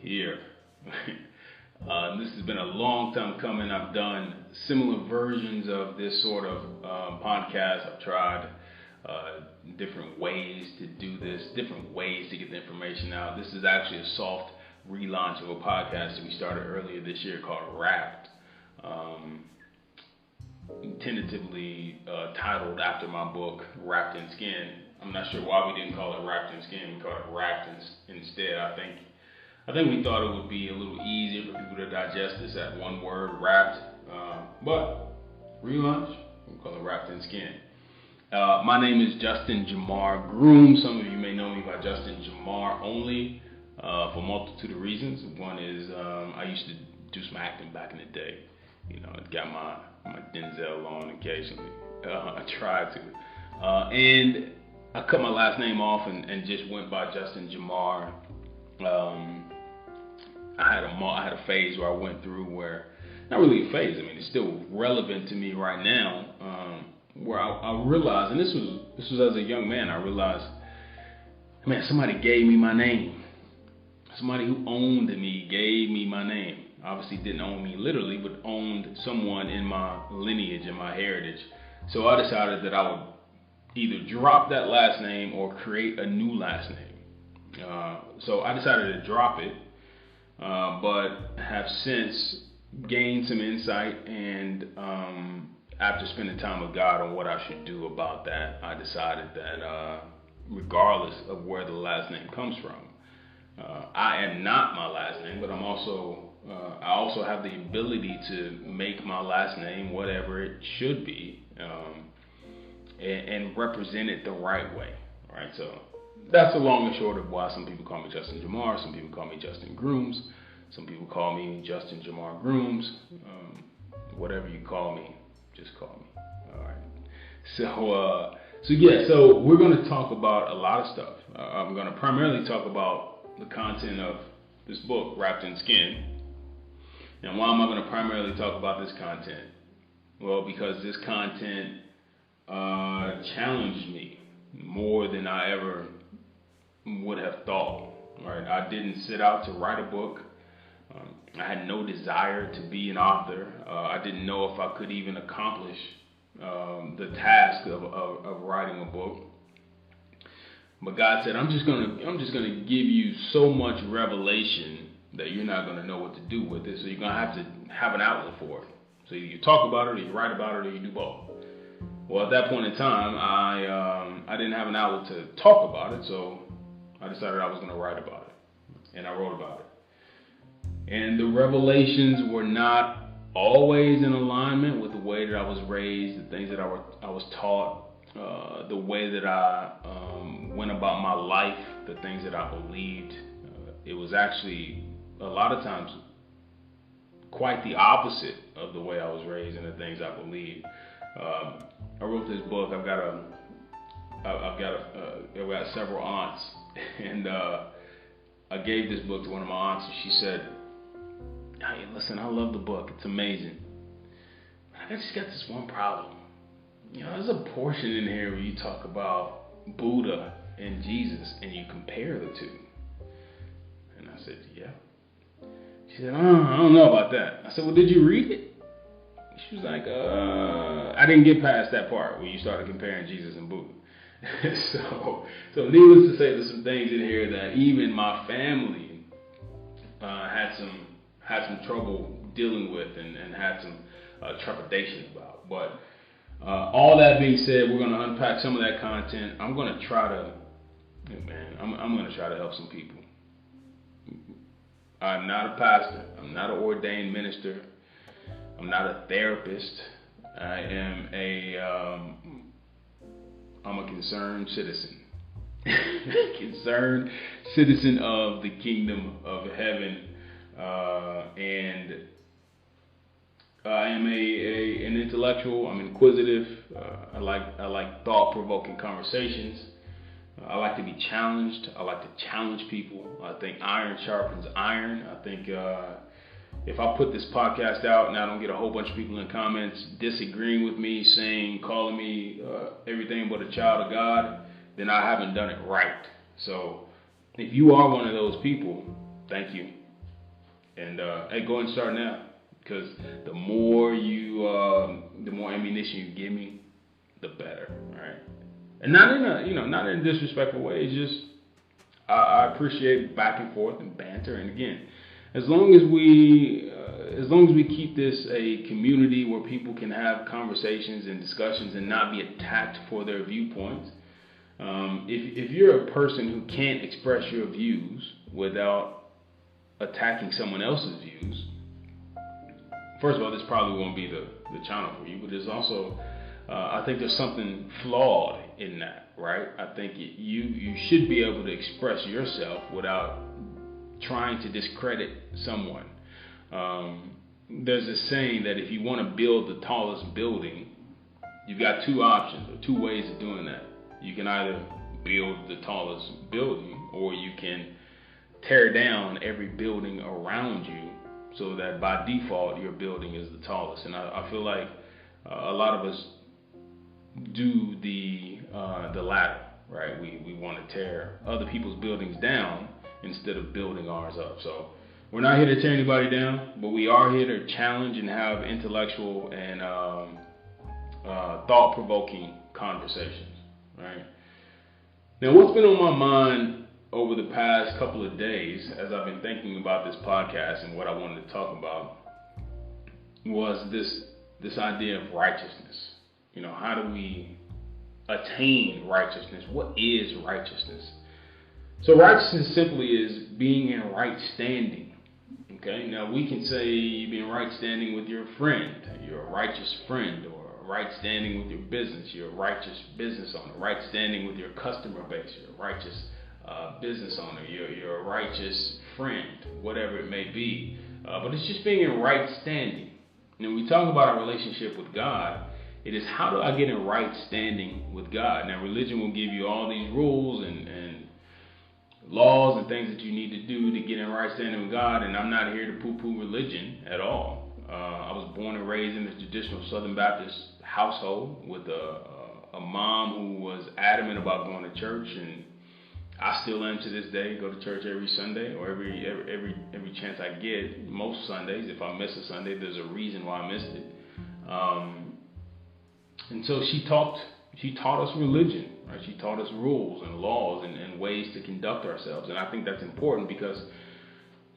here. This has been a long time coming. I've done similar versions of this sort of podcast. I've tried different ways to do this, different ways to get the information out. This is actually a soft relaunch of a podcast that we started earlier this year called Wrapped. Tentatively titled after my book, Wrapped in Skin. I'm not sure why we didn't call it Wrapped in Skin. We called it Wrapped instead. I think we thought it would be a little easier for people to digest this at one word, wrapped. But relaunch, we call it Wrapped in Skin. My name is Justin Jamar Groom. Some of you may know me by Justin Jamar only for a multitude of reasons. One is I used to do some acting back in the day. You know, I got my Denzel on occasionally. I tried to. And I cut my last name off and just went by Justin Jamar. I had a phase where I went through where, not really a phase, I mean, it's still relevant to me right now, where I realized, and this was as a young man, I realized, man, somebody gave me my name. Somebody who owned me gave me my name. Obviously didn't own me literally, but owned someone in my lineage and my heritage. So I decided that I would either drop that last name or create a new last name. So I decided to drop it, but have since gained some insight, and after spending time with God on what I should do about that, I decided that regardless of where the last name comes from, I am not my last name, but I also have the ability to make my last name whatever it should be, and represent it the right way. All right, so that's the long and short of why some people call me Justin Jamar, some people call me Justin Grooms, some people call me Justin Jamar Grooms. Whatever you call me, just call me. All right. So we're going to talk about a lot of stuff. I'm going to primarily talk about the content of this book, Wrapped in Skin. And why am I going to primarily talk about this content? Well, because this content challenged me more than I ever would have thought. Right? I didn't set out to write a book. I had no desire to be an author. I didn't know if I could even accomplish the task of writing a book. But God said, I'm just gonna give you so much revelation that you're not gonna know what to do with it. So you're gonna have to have an outlet for it. So either you talk about it, or you write about it, or you do both. Well, at that point in time, I didn't have an outlet to talk about it, so I decided I was gonna write about it, and I wrote about it. And the revelations were not always in alignment with the way that I was raised, the things that I was taught. The way that I went about my life, the things that I believed, it was actually a lot of times quite the opposite of the way I was raised and the things I believed. I wrote this book. I've got several aunts, and I gave this book to one of my aunts, and she said, "Hey, listen, I love the book. It's amazing. But I just got this one problem. You know, there's a portion in here where you talk about Buddha and Jesus and you compare the two." And I said, "Yeah." She said, "I don't know about that." I said, "Well, did you read it?" She was like, I didn't get past that part where you started comparing Jesus and Buddha. So needless to say, there's some things in here that even my family had some trouble dealing with and had some trepidation about. But all that being said, we're going to unpack some of that content. I'm going to try to, I'm going to try to help some people. I'm not a pastor. I'm not an ordained minister. I'm not a therapist. I'm a concerned citizen. Concerned citizen of the kingdom of heaven. And I am an intellectual. I'm inquisitive. I like thought-provoking conversations. I like to be challenged. I like to challenge people. I think iron sharpens iron. I think if I put this podcast out and I don't get a whole bunch of people in comments disagreeing with me, calling me everything but a child of God, then I haven't done it right. So if you are one of those people, thank you. And hey, go and start now, because the more ammunition you give me, the better, right? And not in a disrespectful way. It's just I appreciate back and forth and banter. And again, as long as we keep this a community where people can have conversations and discussions and not be attacked for their viewpoints. If you're a person who can't express your views without attacking someone else's views, first of all, this probably won't be the channel for you. But there's also, I think there's something flawed in that, right? I think you should be able to express yourself without trying to discredit someone. There's a saying that if you want to build the tallest building, you've got two options or two ways of doing that. You can either build the tallest building, or you can tear down every building around you so that by default your building is the tallest. And I feel like a lot of us do the latter, right? We want to tear other people's buildings down instead of building ours up. So we're not here to tear anybody down, but we are here to challenge and have intellectual and thought-provoking conversations, right? Now, what's been on my mind over the past couple of days as I've been thinking about this podcast and what I wanted to talk about was this idea of righteousness. How do we attain righteousness? What is righteousness? So righteousness simply is being in right standing. Okay, now we can say you be in right standing with your friend, you're a righteous friend, or right standing with your business, you're a righteous business owner, right standing with your customer base, you're a righteous business owner, you're a righteous friend, whatever it may be. But it's just being in right standing. And when we talk about our relationship with God, it is how do I get in right standing with God? Now, religion will give you all these rules and laws and things that you need to do to get in right standing with God, and I'm not here to poo-poo religion at all. I was born and raised in a traditional Southern Baptist household with a mom who was adamant about going to church, and I still am to this day. Go to church every Sunday, or every chance I get. Most Sundays, if I miss a Sunday, there's a reason why I missed it. And so she taught us religion, right? She taught us rules and laws and ways to conduct ourselves. And I think that's important because,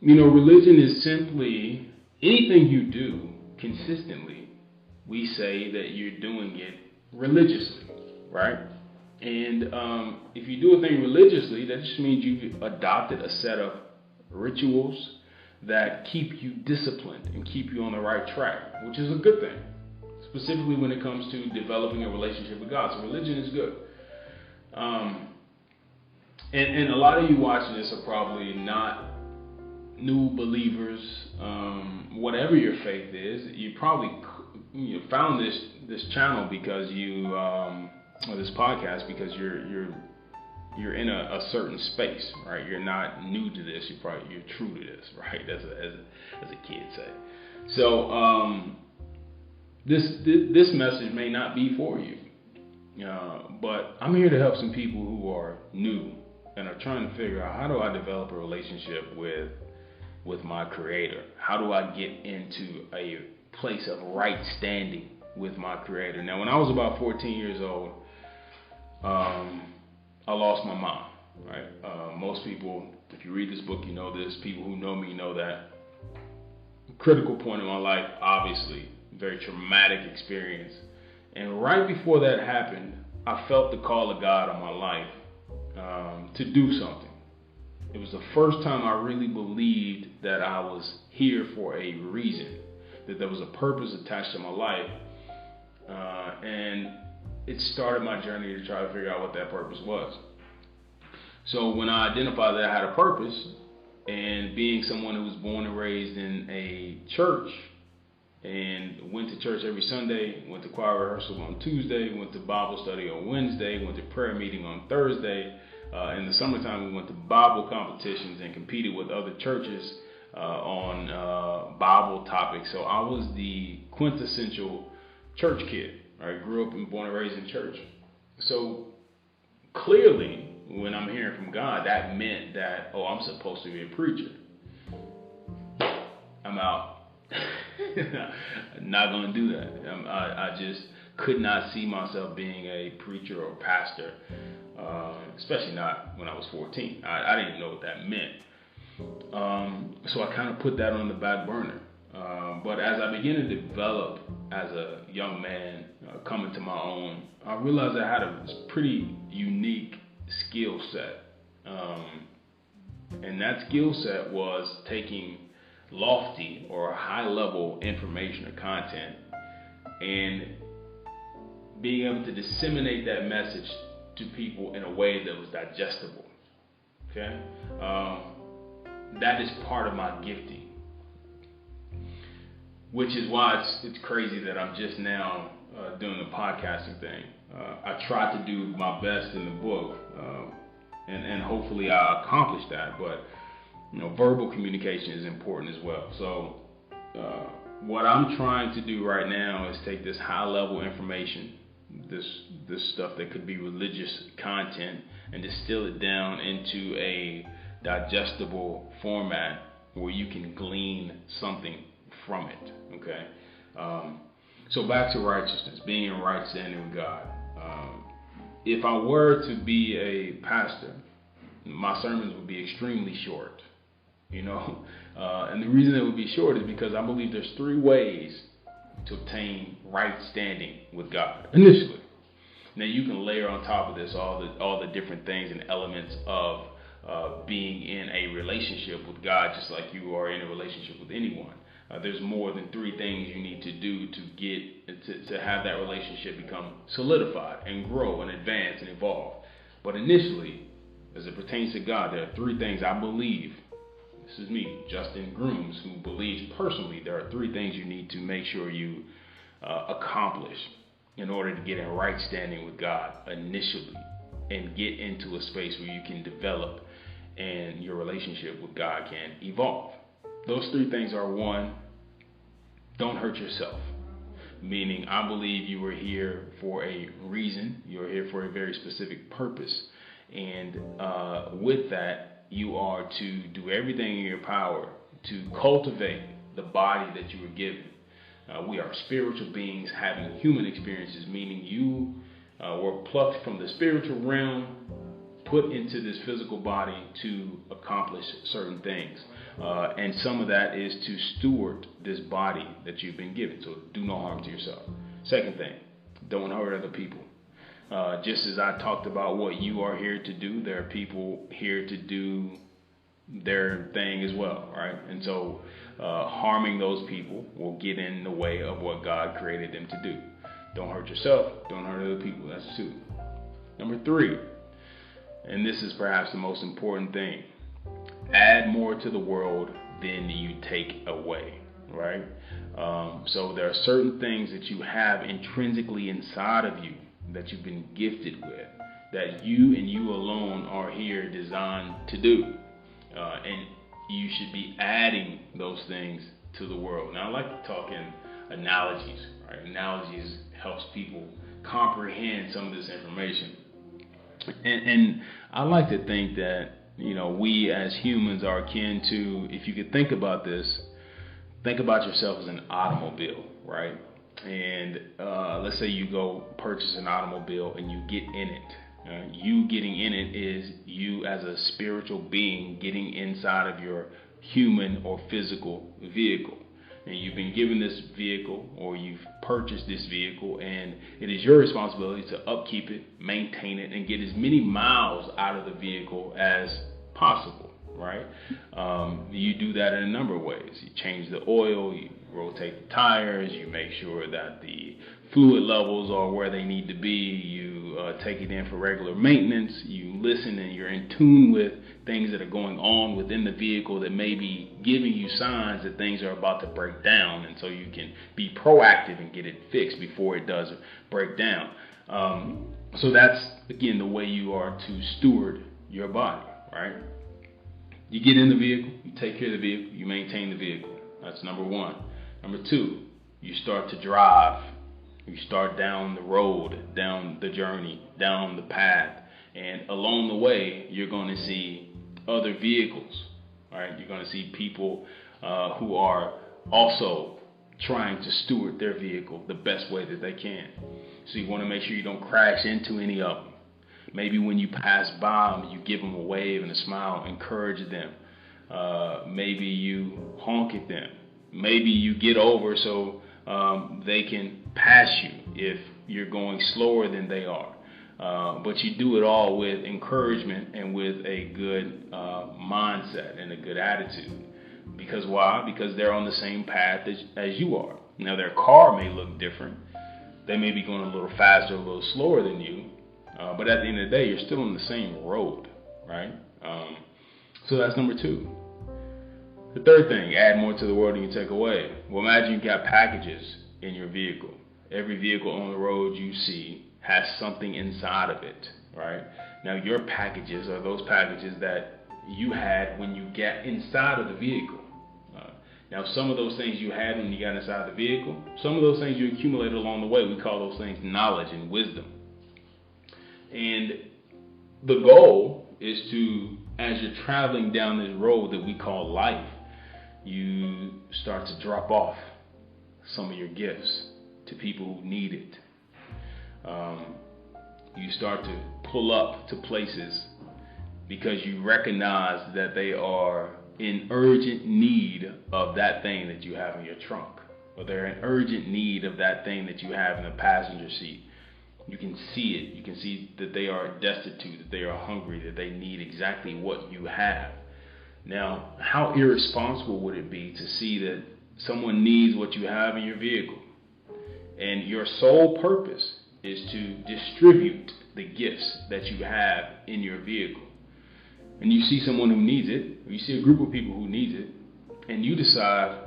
religion is simply anything you do consistently. We say that you're doing it religiously, right? And if you do a thing religiously, that just means you've adopted a set of rituals that keep you disciplined and keep you on the right track, which is a good thing. Specifically when it comes to developing a relationship with God. So religion is good. And a lot of you watching this are probably not new believers. Whatever your faith is, you probably found this channel because or this podcast because you're in a certain space, right? You're not new to this. You're true to this, right? As a kid say. So this message may not be for you, but I'm here to help some people who are new and are trying to figure out, how do I develop a relationship with my Creator? How do I get into a place of right standing with my Creator? Now, when I was about 14 years old, I lost my mom, right? Most people, if you read this book, you know this. People who know me know that. Critical point in my life, obviously. Very traumatic experience. And right before that happened, I felt the call of God on my life to do something. It was the first time I really believed that I was here for a reason, that there was a purpose attached to my life. And it started my journey to try to figure out what that purpose was. So when I identified that I had a purpose, and being someone who was born and raised in a church, and went to church every Sunday, went to choir rehearsal on Tuesday, went to Bible study on Wednesday, went to prayer meeting on Thursday. In the summertime, we went to Bible competitions and competed with other churches on Bible topics. So I was the quintessential church kid. I grew up and born and raised in church. So clearly, when I'm hearing from God, that meant that, I'm supposed to be a preacher. I'm out. Not going to do that. I just could not see myself being a preacher or pastor, especially not when I was 14. I didn't even know what that meant. So I kind of put that on the back burner. But as I began to develop as a young man, coming to my own, I realized I had a pretty unique skill set. And that skill set was taking lofty or high level information or content and being able to disseminate that message to people in a way that was digestible. Okay? That is part of my gifting. Which is why it's crazy that I'm just now doing the podcasting thing. I tried to do my best in the book, and hopefully I accomplished that. But verbal communication is important as well. So what I'm trying to do right now is take this high level information, this stuff that could be religious content, and distill it down into a digestible format where you can glean something from it. Okay. So back to righteousness, being in right standing with God. If I were to be a pastor, my sermons would be extremely short. And the reason it would be short is because I believe there's 3 ways to obtain right standing with God initially. Now you can layer on top of this all the different things and elements of being in a relationship with God, just like you are in a relationship with anyone. There's more than 3 things you need to do to get to have that relationship become solidified and grow and advance and evolve. But initially, as it pertains to God, there are 3 things I believe. This is me, Justin Grooms, who believes personally there are 3 things you need to make sure you accomplish in order to get in right standing with God initially and get into a space where you can develop and your relationship with God can evolve. Those 3 things are: 1, don't hurt yourself. Meaning, I believe you were here for a reason. You're here for a very specific purpose. And with that, you are to do everything in your power to cultivate the body that you were given. We are spiritual beings having human experiences, meaning you were plucked from the spiritual realm, put into this physical body to accomplish certain things. And some of that is to steward this body that you've been given. So do no harm to yourself. Second thing, don't hurt other people. Just as I talked about what you are here to do, there are people here to do their thing as well, right? And so harming those people will get in the way of what God created them to do. Don't hurt yourself, don't hurt other people. That's 2. Number 3, and this is perhaps the most important thing: add more to the world than you take away, right? So there are certain things that you have intrinsically inside of you that you've been gifted with, that you and you alone are here designed to do. And you should be adding those things to the world. Now, I like to talk in analogies, right? Analogies helps people comprehend some of this information. And I like to think that, we as humans are akin to, if you could think about this, think about yourself as an automobile, right? And let's say you go purchase an automobile and you get in it. You getting in it is you as a spiritual being getting inside of your human or physical vehicle. And you've been given this vehicle, or you've purchased this vehicle, and it is your responsibility to upkeep it, maintain it, and get as many miles out of the vehicle as possible, right? You do that in a number of ways. You change the oil, you rotate the tires, you make sure that the fluid levels are where they need to be, you take it in for regular maintenance, you listen and you're in tune with things that are going on within the vehicle that may be giving you signs that things are about to break down, and so you can be proactive and get it fixed before it does break down. So that's, again, the way you are to steward your body, right? You get in the vehicle, you take care of the vehicle, you maintain the vehicle. That's number 1. Number 2, you start to drive. You start down the road, down the journey, down the path, and along the way, you're going to see other vehicles, right? You're going to see people who are also trying to steward their vehicle the best way that they can. So you want to make sure you don't crash into any of them. Maybe when you pass by them, you give them a wave and a smile, encourage them. Maybe you honk at them. Maybe you get over so they can pass you if you're going slower than they are. But you do it all with encouragement and with a good mindset and a good attitude. Because why? Because they're on the same path as you are. Now, their car may look different. They may be going a little faster, a little slower than you. But at the end of the day, you're still on the same road, right? So that's number 2. The third thing, add more to the world than you take away. Well, imagine you got packages in your vehicle. Every vehicle on the road you see has something inside of it, right? Now, your packages are those packages that you had when you get inside of the vehicle. Now, some of those things you had when you got inside the vehicle, some of those things you accumulated along the way, we call those things knowledge and wisdom. And the goal is to, as you're traveling down this road that we call life, you start to drop off some of your gifts to people who need it. You start to pull up to places because you recognize that they are in urgent need of that thing that you have in your trunk, or they're in urgent need of that thing that you have in the passenger seat. You can see it. You can see that they are destitute, that they are hungry, that they need exactly what you have. Now, how irresponsible would it be to see that someone needs what you have in your vehicle, and your sole purpose is to distribute the gifts that you have in your vehicle? And you see someone who needs it, or you see a group of people who needs it, and you decide,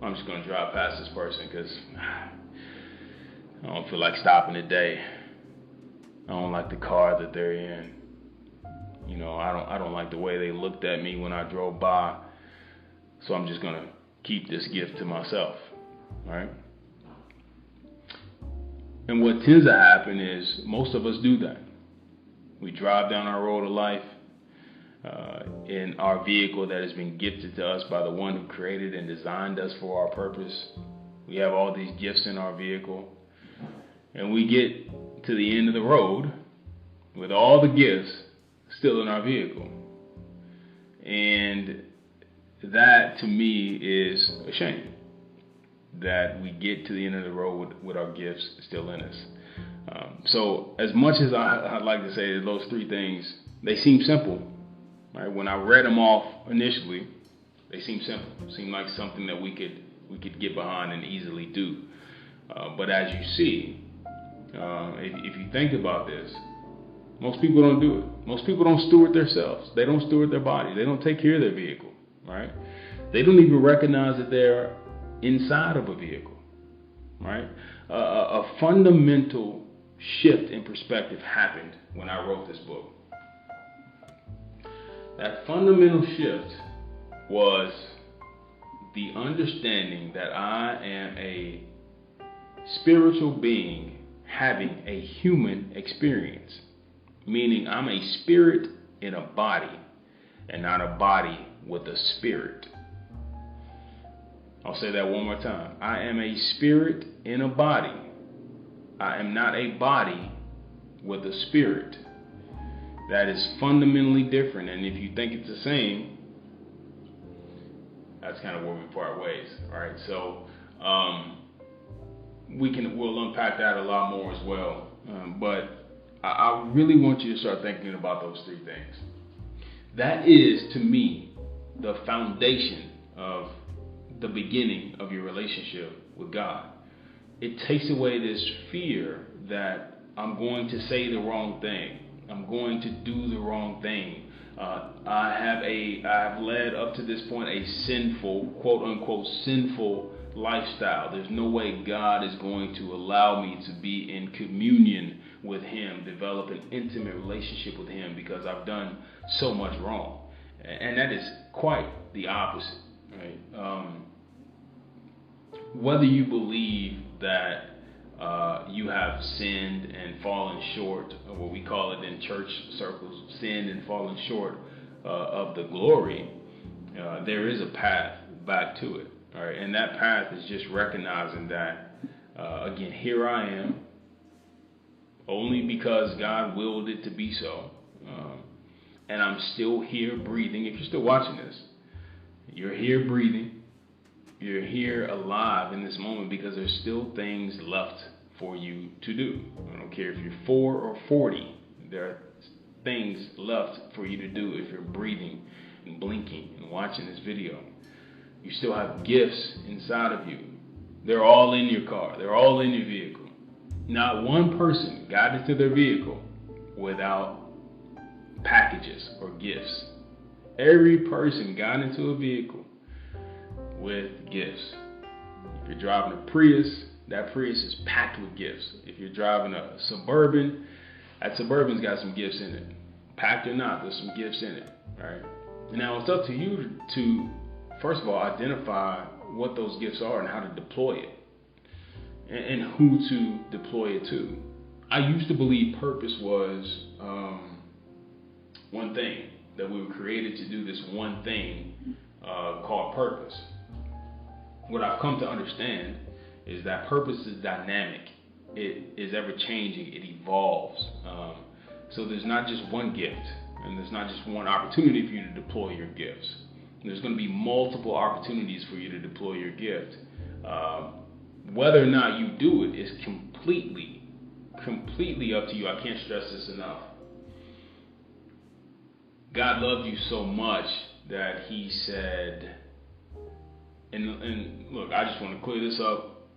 I'm just going to drive past this person because I don't feel like stopping today. I don't like the car that they're in. You know, I don't like the way they looked at me when I drove by. So I'm just going to keep this gift to myself, right? And what tends to happen is most of us do that. We drive down our road of life in our vehicle that has been gifted to us by the one who created and designed us for our purpose. We have all these gifts in our vehicle, and we get to the end of the road with all the gifts still in our vehicle. And that, to me, is a shame, that we get to the end of the road with our gifts still in us. So as much as I'd like to say that those 3 things, they seem simple, right? When I read them off initially, they seem simple. Seem like something that we could get behind and easily do. But as you see, if you think about this, most people don't do it. Most people don't steward themselves. They don't steward their body. They don't take care of their vehicle, right? They don't even recognize that they're inside of a vehicle, right? A fundamental shift in perspective happened when I wrote this book. That fundamental shift was the understanding that I am a spiritual being having a human experience, meaning I'm a spirit in a body and not a body with a spirit. I'll say that one more time. I am a spirit in a body. I am not a body with a spirit. That is fundamentally different. And if you think it's the same, that's kind of where we part ways. All right. So we'll unpack that a lot more as well. But I really want you to start thinking about those 3 things. That is, to me, the foundation of the beginning of your relationship with God. It takes away this fear that I'm going to say the wrong thing. I'm going to do the wrong thing. I have led up to this point a sinful, quote unquote, sinful lifestyle. There's no way God is going to allow me to be in communion with Him, develop an intimate relationship with Him, because I've done so much wrong. And that is quite the opposite, right? Whether you believe that you have sinned and fallen short, or what we call it in church circles, sinned and fallen short of the glory, there is a path back to it. All right, and that path is just recognizing that, again, here I am, only because God willed it to be so, and I'm still here breathing. If you're still watching this, you're here breathing, you're here alive in this moment because there's still things left for you to do. I don't care if you're 4 or 40, there are things left for you to do if you're breathing and blinking and watching this video. You still have gifts inside of you. They're all in your car. They're all in your vehicle. Not one person got into their vehicle without packages or gifts. Every person got into a vehicle with gifts. If you're driving a Prius, that Prius is packed with gifts. If you're driving a Suburban, that Suburban's got some gifts in it. Packed or not, there's some gifts in it. Right? Now it's up to you to, first of all, identify what those gifts are and how to deploy it, and who to deploy it to. I used to believe purpose was one thing, that we were created to do this one thing called purpose. What I've come to understand is that purpose is dynamic. It is ever changing. It evolves. So there's not just one gift, and there's not just one opportunity for you to deploy your gifts. There's going to be multiple opportunities for you to deploy your gift. Whether or not you do it is completely up to you. I can't stress this enough. God loved you so much that He said, and look, I just want to clear this up.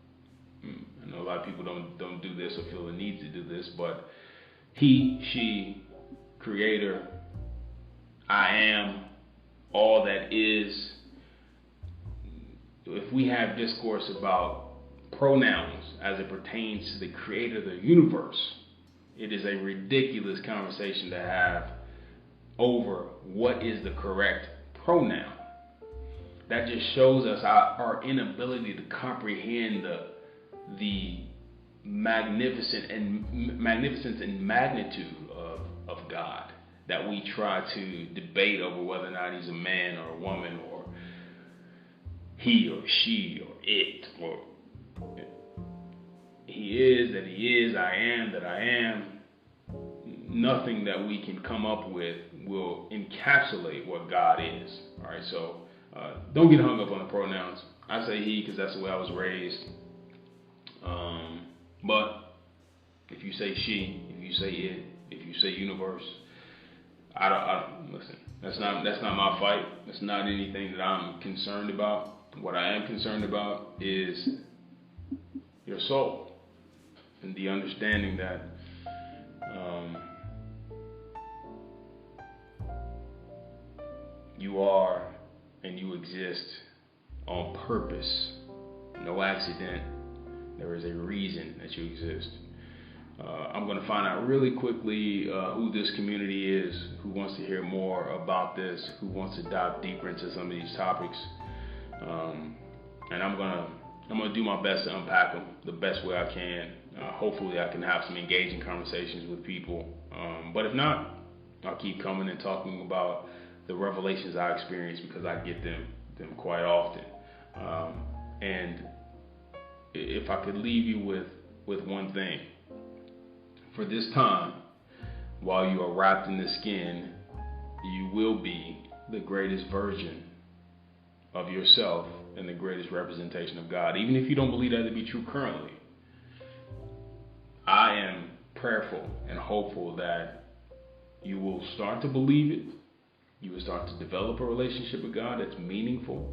I know a lot of people don't do this or feel the need to do this, but He, she, Creator, I am, all that is. If we have discourse about pronouns as it pertains to the Creator of the universe, it is a ridiculous conversation to have over what is the correct pronoun. That just shows us our inability to comprehend the magnificence and magnitude of God, that we try to debate over whether or not He's a man or a woman, or he or she or it, or He is that He is, I am that I am. Nothing that we can come up with will encapsulate what God is. All right, so don't get hung up on the pronouns. I say he because that's the way I was raised. But if you say she, if you say it, if you say universe, I don't listen. That's not my fight. That's not anything that I'm concerned about. What I am concerned about is your soul and the understanding that you are and you exist on purpose. No accident. There is a reason that you exist. I'm going to find out really quickly who this community is, who wants to hear more about this, who wants to dive deeper into some of these topics. And I'm gonna do my best to unpack them the best way I can. Hopefully I can have some engaging conversations with people. But if not, I'll keep coming and talking about the revelations I experience, because I get them quite often. And if I could leave you with one thing, for this time, while you are wrapped in the skin, you will be the greatest version of yourself and the greatest representation of God, even if you don't believe that to be true currently. I am prayerful and hopeful that you will start to believe it. You will start to develop a relationship with God that's meaningful.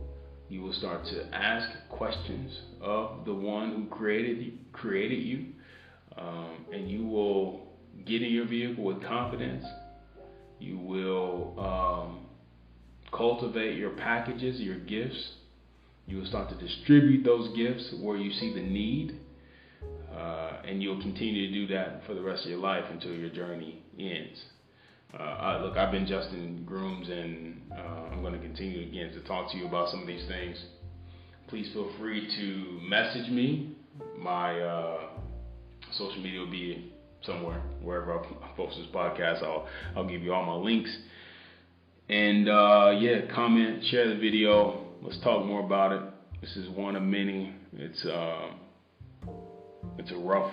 You will start to ask questions of the one who created you, and you will get in your vehicle with confidence. You will cultivate your packages, your gifts. You will start to distribute those gifts where you see the need, and you'll continue to do that for the rest of your life until your journey ends. Look, I've been Justin Grooms, and I'm going to continue again to talk to you about some of these things. Please feel free to message me. My social media will be somewhere, wherever I post this podcast. I'll give you all my links. And comment, share the video. let's talk more about it. This is one of many. It's a rough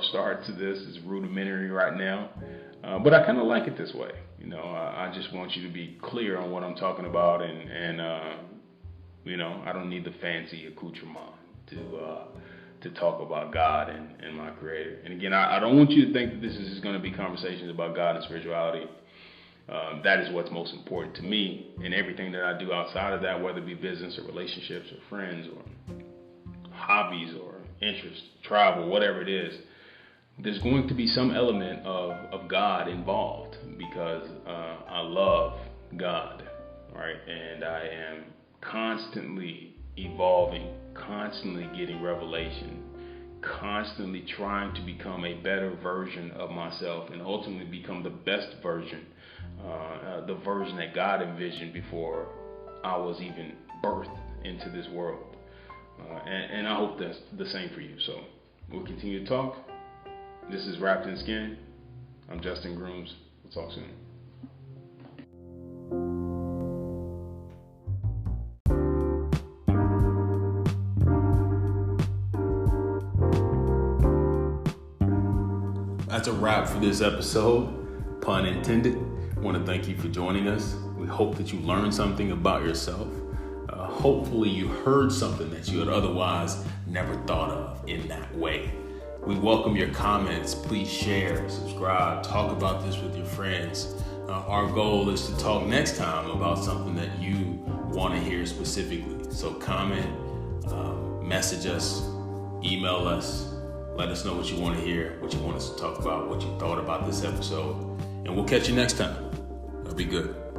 start to this. It's rudimentary right now, but I kind of like it this way. I just want you to be clear on what I'm talking about, and I don't need the fancy accoutrement to talk about God and my Creator. And again, I don't want you to think that this is just going to be conversations about God and spirituality. That is what's most important to me, and everything that I do outside of that, whether it be business or relationships or friends or hobbies or interests, travel, whatever it is, there's going to be some element of God involved, because I love God, right? And I am constantly evolving, constantly getting revelation, constantly trying to become a better version of myself, and ultimately become the best version, the version that God envisioned before I was even birthed into this world. And I hope that's the same for you. So we'll continue to talk. This is Wrapped in Skin. I'm Justin Grooms. We'll talk soon. That's a wrap for this episode, pun intended. I want to thank you for joining us. We hope that you learned something about yourself. Hopefully you heard something that you had otherwise never thought of in that way. We welcome your comments. Please share, subscribe, talk about this with your friends. Our goal is to talk next time about something that you want to hear specifically. So comment, message us, email us. Let us know what you want to hear, what you want us to talk about, what you thought about this episode. And we'll catch you next time. That'll be good.